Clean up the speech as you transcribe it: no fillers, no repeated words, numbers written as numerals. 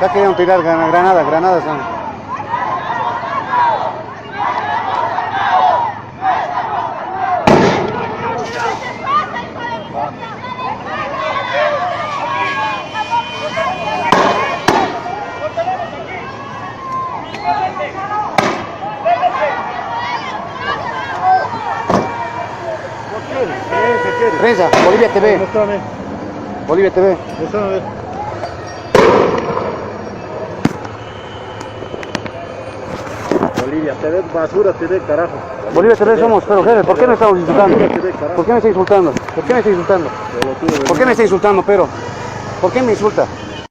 Ya querían tirar granadas. ¿No? Prensa, Bolivia TV. Bolivia TV. Bolivia TV, basura TV, carajo. Bolivia TV somos, pero jefe, ¿por qué me estamos insultando? ¿Por qué me está insultando? ¿Por qué me está insultando? ¿Por qué me está insultando, pero? ¿Por qué me insulta?